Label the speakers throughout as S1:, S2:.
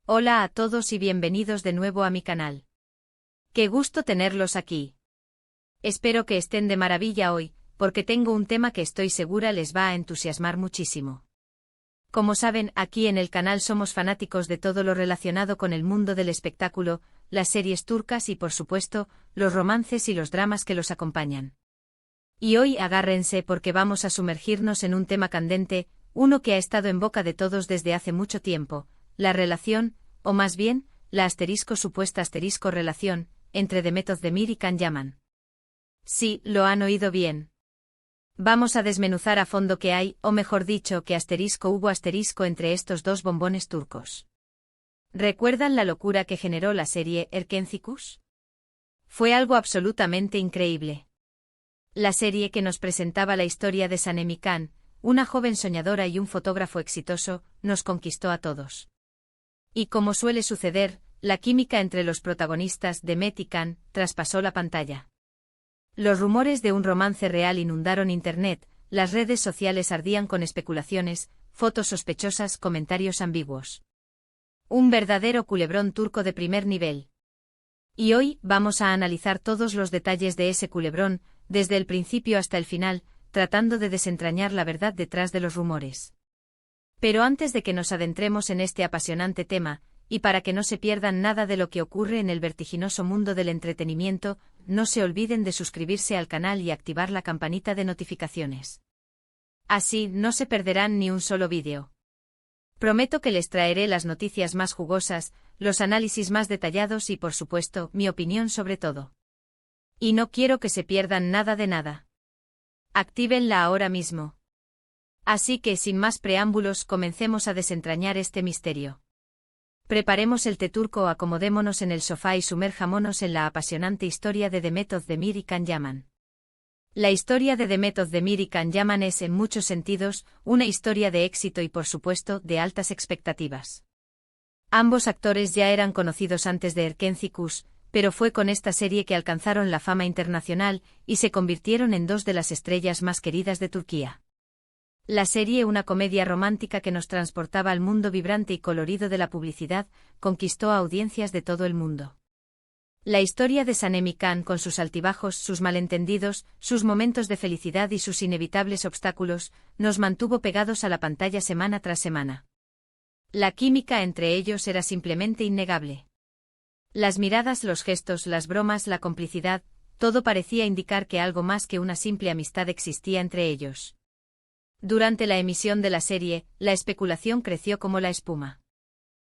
S1: Hola a todos y bienvenidos de nuevo a mi canal. Qué gusto tenerlos aquí. Espero que estén de maravilla hoy, porque tengo un tema que estoy segura les va a entusiasmar muchísimo. Como saben, aquí en el canal somos fanáticos de todo lo relacionado con el mundo del espectáculo, las series turcas y por supuesto, los romances y los dramas que los acompañan. Y hoy agárrense porque vamos a sumergirnos en un tema candente, uno que ha estado en boca de todos desde hace mucho tiempo, la relación, o más bien, la supuesta relación, entre Demet Özdemir y Can Yaman. Sí, lo han oído bien. Vamos a desmenuzar a fondo qué hay, o mejor dicho, qué hubo entre estos dos bombones turcos. ¿Recuerdan la locura que generó la serie Erkencikus? Fue algo absolutamente increíble. La serie que nos presentaba la historia de Sanem Can, una joven soñadora y un fotógrafo exitoso, nos conquistó a todos. Y como suele suceder, la química entre los protagonistas Demet y Can traspasó la pantalla. Los rumores de un romance real inundaron Internet, las redes sociales ardían con especulaciones, fotos sospechosas, comentarios ambiguos. Un verdadero culebrón turco de primer nivel. Y hoy vamos a analizar todos los detalles de ese culebrón, desde el principio hasta el final, tratando de desentrañar la verdad detrás de los rumores. Pero antes de que nos adentremos en este apasionante tema, y para que no se pierdan nada de lo que ocurre en el vertiginoso mundo del entretenimiento, no se olviden de suscribirse al canal y activar la campanita de notificaciones. Así no se perderán ni un solo vídeo. Prometo que les traeré las noticias más jugosas, los análisis más detallados y por supuesto, mi opinión sobre todo. Y no quiero que se pierdan nada de nada. Actívenla ahora mismo. Así que sin más preámbulos comencemos a desentrañar este misterio. Preparemos el té turco, acomodémonos en el sofá y sumerjámonos en la apasionante historia de Demet Özdemir y Can Yaman. La historia de Demet Özdemir y Can Yaman es en muchos sentidos una historia de éxito y por supuesto de altas expectativas. Ambos actores ya eran conocidos antes de Erkencikus, pero fue con esta serie que alcanzaron la fama internacional y se convirtieron en dos de las estrellas más queridas de Turquía. La serie, una comedia romántica que nos transportaba al mundo vibrante y colorido de la publicidad, conquistó a audiencias de todo el mundo. La historia de Sanem Can, con sus altibajos, sus malentendidos, sus momentos de felicidad y sus inevitables obstáculos, nos mantuvo pegados a la pantalla semana tras semana. La química entre ellos era simplemente innegable. Las miradas, los gestos, las bromas, la complicidad, todo parecía indicar que algo más que una simple amistad existía entre ellos. Durante la emisión de la serie, la especulación creció como la espuma.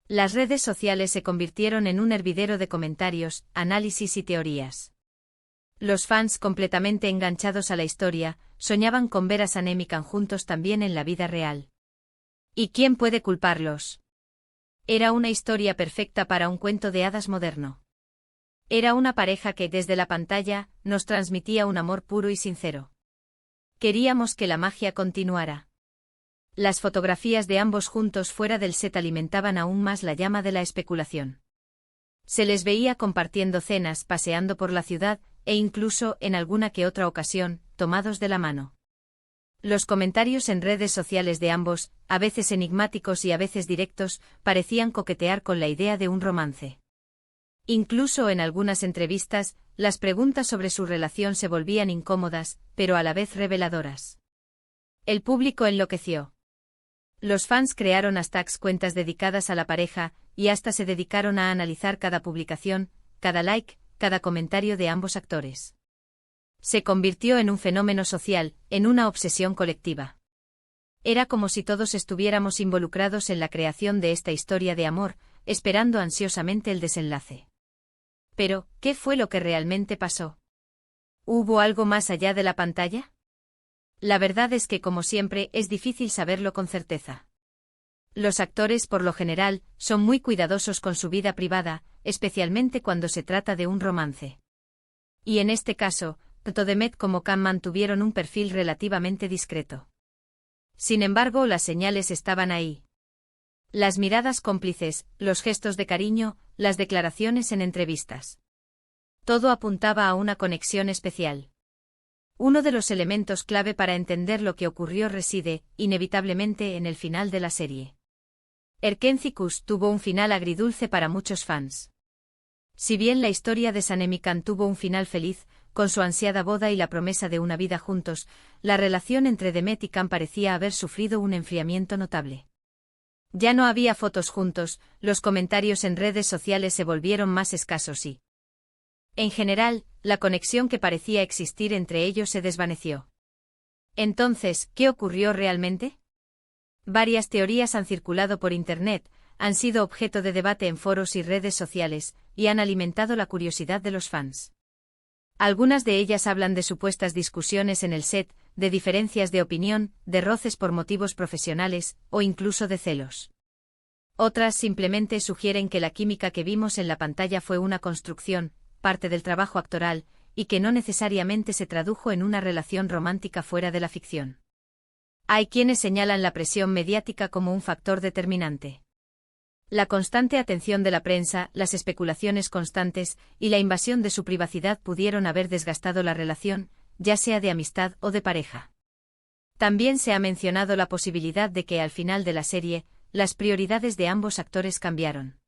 S1: Las redes sociales se convirtieron en un hervidero de comentarios, análisis y teorías. Los fans, completamente enganchados a la historia, soñaban con ver a Sanem y Can juntos también en la vida real. ¿Y quién puede culparlos? Era una historia perfecta para un cuento de hadas moderno. Era una pareja que desde la pantalla nos transmitía un amor puro y sincero. Queríamos que la magia continuara. Las fotografías de ambos juntos fuera del set alimentaban aún más la llama de la especulación. Se les veía compartiendo cenas, paseando por la ciudad, e incluso, en alguna que otra ocasión, tomados de la mano. Los comentarios en redes sociales de ambos, a veces enigmáticos y a veces directos, parecían coquetear con la idea de un romance. Incluso en algunas entrevistas, las preguntas sobre su relación se volvían incómodas, pero a la vez reveladoras. El público enloqueció. Los fans crearon hashtags, cuentas dedicadas a la pareja, y hasta se dedicaron a analizar cada publicación, cada like, cada comentario de ambos actores. Se convirtió en un fenómeno social, en una obsesión colectiva. Era como si todos estuviéramos involucrados en la creación de esta historia de amor, esperando ansiosamente el desenlace. Pero, ¿qué fue lo que realmente pasó? ¿Hubo algo más allá de la pantalla? La verdad es que, como siempre, es difícil saberlo con certeza. Los actores, por lo general, son muy cuidadosos con su vida privada, especialmente cuando se trata de un romance. Y en este caso, tanto Demet como Can mantuvieron un perfil relativamente discreto. Sin embargo, las señales estaban ahí. Las miradas cómplices, los gestos de cariño, las declaraciones en entrevistas. Todo apuntaba a una conexión especial. Uno de los elementos clave para entender lo que ocurrió reside, inevitablemente, en el final de la serie. Erkenci-Kuş tuvo un final agridulce para muchos fans. Si bien la historia de Sanemi Can tuvo un final feliz, con su ansiada boda y la promesa de una vida juntos, la relación entre Demet y Can parecía haber sufrido un enfriamiento notable. Ya no había fotos juntos, los comentarios en redes sociales se volvieron más escasos y, en general, la conexión que parecía existir entre ellos se desvaneció. Entonces, ¿qué ocurrió realmente? Varias teorías han circulado por Internet, han sido objeto de debate en foros y redes sociales, y han alimentado la curiosidad de los fans. Algunas de ellas hablan de supuestas discusiones en el set, de diferencias de opinión, de roces por motivos profesionales, o incluso de celos. Otras simplemente sugieren que la química que vimos en la pantalla fue una construcción, parte del trabajo actoral, y que no necesariamente se tradujo en una relación romántica fuera de la ficción. Hay quienes señalan la presión mediática como un factor determinante. La constante atención de la prensa, las especulaciones constantes y la invasión de su privacidad pudieron haber desgastado la relación, ya sea de amistad o de pareja. También se ha mencionado la posibilidad de que al final de la serie, las prioridades de ambos actores cambiaron.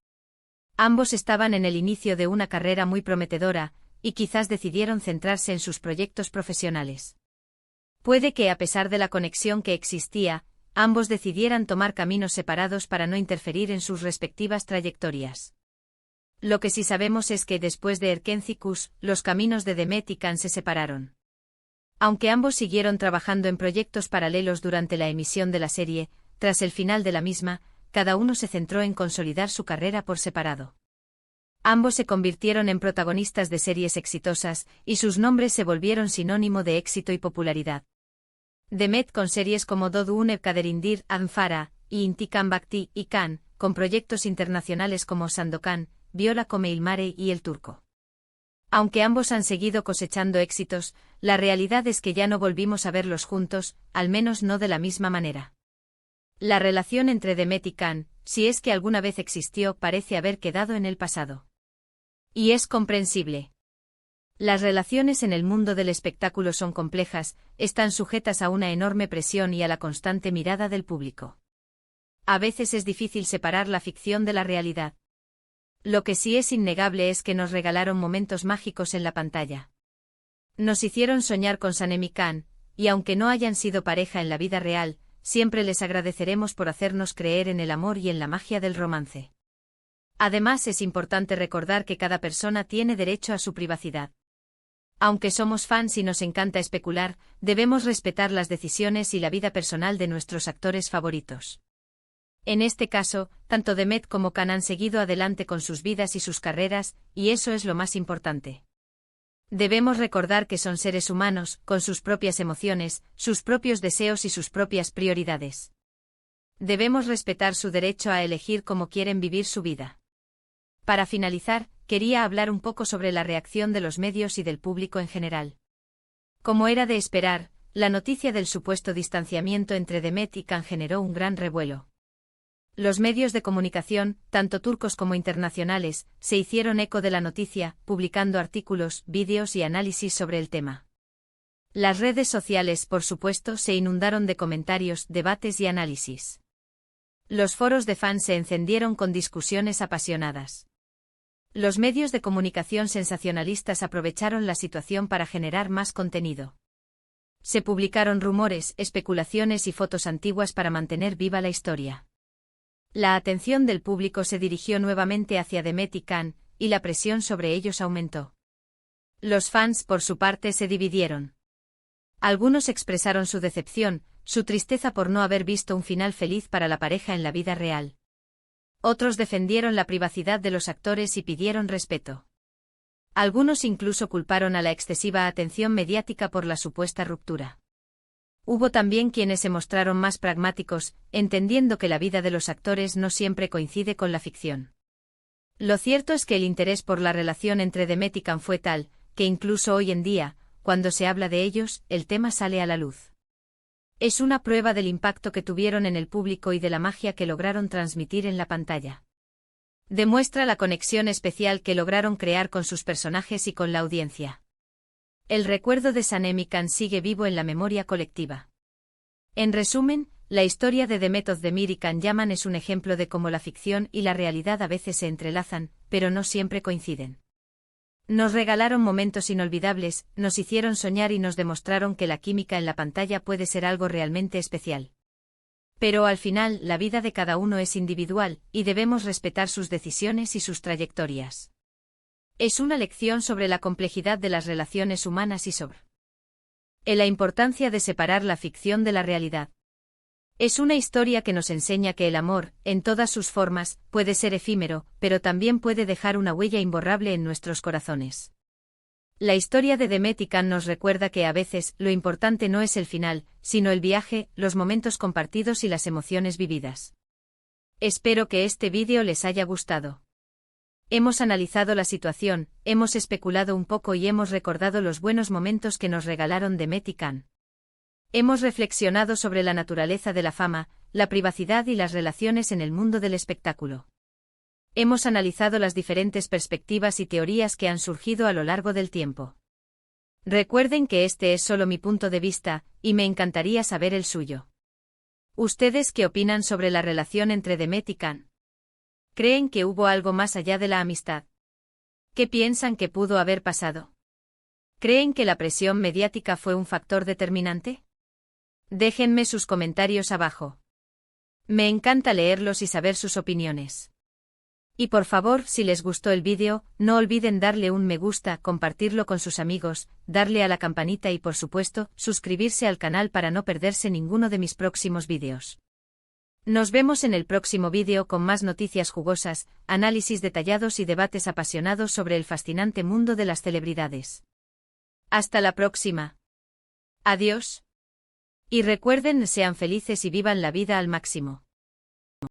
S1: Ambos estaban en el inicio de una carrera muy prometedora, y quizás decidieron centrarse en sus proyectos profesionales. Puede que a pesar de la conexión que existía, ambos decidieran tomar caminos separados para no interferir en sus respectivas trayectorias. Lo que sí sabemos es que después de Erkenci-Kuş, los caminos de Demet y Can se separaron. Aunque ambos siguieron trabajando en proyectos paralelos durante la emisión de la serie, tras el final de la misma, cada uno se centró en consolidar su carrera por separado. Ambos se convirtieron en protagonistas de series exitosas, y sus nombres se volvieron sinónimo de éxito y popularidad. Demet con series como Dodune Kaderindir Anfara, y Intikam Bakti y Can, con proyectos internacionales como Sandokan, Viola come il mare y El Turco. Aunque ambos han seguido cosechando éxitos, la realidad es que ya no volvimos a verlos juntos, al menos no de la misma manera. La relación entre Demet y Can, si es que alguna vez existió, parece haber quedado en el pasado. Y es comprensible. Las relaciones en el mundo del espectáculo son complejas, están sujetas a una enorme presión y a la constante mirada del público. A veces es difícil separar la ficción de la realidad. Lo que sí es innegable es que nos regalaron momentos mágicos en la pantalla. Nos hicieron soñar con Sanemi Can, y aunque no hayan sido pareja en la vida real, siempre les agradeceremos por hacernos creer en el amor y en la magia del romance. Además, es importante recordar que cada persona tiene derecho a su privacidad. Aunque somos fans y nos encanta especular, debemos respetar las decisiones y la vida personal de nuestros actores favoritos. En este caso, tanto Demet como Can han seguido adelante con sus vidas y sus carreras, y eso es lo más importante. Debemos recordar que son seres humanos, con sus propias emociones, sus propios deseos y sus propias prioridades. Debemos respetar su derecho a elegir cómo quieren vivir su vida. Para finalizar, quería hablar un poco sobre la reacción de los medios y del público en general. Como era de esperar, la noticia del supuesto distanciamiento entre Demet y Can generó un gran revuelo. Los medios de comunicación, tanto turcos como internacionales, se hicieron eco de la noticia, publicando artículos, vídeos y análisis sobre el tema. Las redes sociales, por supuesto, se inundaron de comentarios, debates y análisis. Los foros de fans se encendieron con discusiones apasionadas. Los medios de comunicación sensacionalistas aprovecharon la situación para generar más contenido. Se publicaron rumores, especulaciones y fotos antiguas para mantener viva la historia. La atención del público se dirigió nuevamente hacia Demet y Can, y la presión sobre ellos aumentó. Los fans, por su parte, se dividieron. Algunos expresaron su decepción, su tristeza por no haber visto un final feliz para la pareja en la vida real. Otros defendieron la privacidad de los actores y pidieron respeto. Algunos incluso culparon a la excesiva atención mediática por la supuesta ruptura. Hubo también quienes se mostraron más pragmáticos, entendiendo que la vida de los actores no siempre coincide con la ficción. Lo cierto es que el interés por la relación entre Demet y Can fue tal, que incluso hoy en día, cuando se habla de ellos, el tema sale a la luz. Es una prueba del impacto que tuvieron en el público y de la magia que lograron transmitir en la pantalla. Demuestra la conexión especial que lograron crear con sus personajes y con la audiencia. El recuerdo de Sanemi Can sigue vivo en la memoria colectiva. En resumen, La historia de The Method de Mir y Can Yaman es un ejemplo de cómo la ficción y la realidad a veces se entrelazan, pero no siempre coinciden. Nos regalaron momentos inolvidables, nos hicieron soñar y nos demostraron que la química en la pantalla puede ser algo realmente especial. Pero al final, la vida de cada uno es individual, y debemos respetar sus decisiones y sus trayectorias. Es una lección sobre la complejidad de las relaciones humanas y sobre la importancia de separar la ficción de la realidad. Es una historia que nos enseña que el amor, en todas sus formas, puede ser efímero, pero también puede dejar una huella imborrable en nuestros corazones. La historia de Demet y Can nos recuerda que a veces, lo importante no es el final, sino el viaje, los momentos compartidos y las emociones vividas. Espero que este vídeo les haya gustado. Hemos analizado la situación, hemos especulado un poco y hemos recordado los buenos momentos que nos regalaron Demet y Can. Hemos reflexionado sobre la naturaleza de la fama, la privacidad y las relaciones en el mundo del espectáculo. Hemos analizado las diferentes perspectivas y teorías que han surgido a lo largo del tiempo. Recuerden que este es solo mi punto de vista, y me encantaría saber el suyo. ¿Ustedes qué opinan sobre la relación entre Demet y Can? ¿Creen que hubo algo más allá de la amistad? ¿Qué piensan que pudo haber pasado? ¿Creen que la presión mediática fue un factor determinante? Déjenme sus comentarios abajo. Me encanta leerlos y saber sus opiniones. Y por favor, si les gustó el vídeo, no olviden darle un me gusta, compartirlo con sus amigos, darle a la campanita y por supuesto, suscribirse al canal para no perderse ninguno de mis próximos vídeos. Nos vemos en el próximo vídeo con más noticias jugosas, análisis detallados y debates apasionados sobre el fascinante mundo de las celebridades. Hasta la próxima. Adiós. Y recuerden, sean felices y vivan la vida al máximo.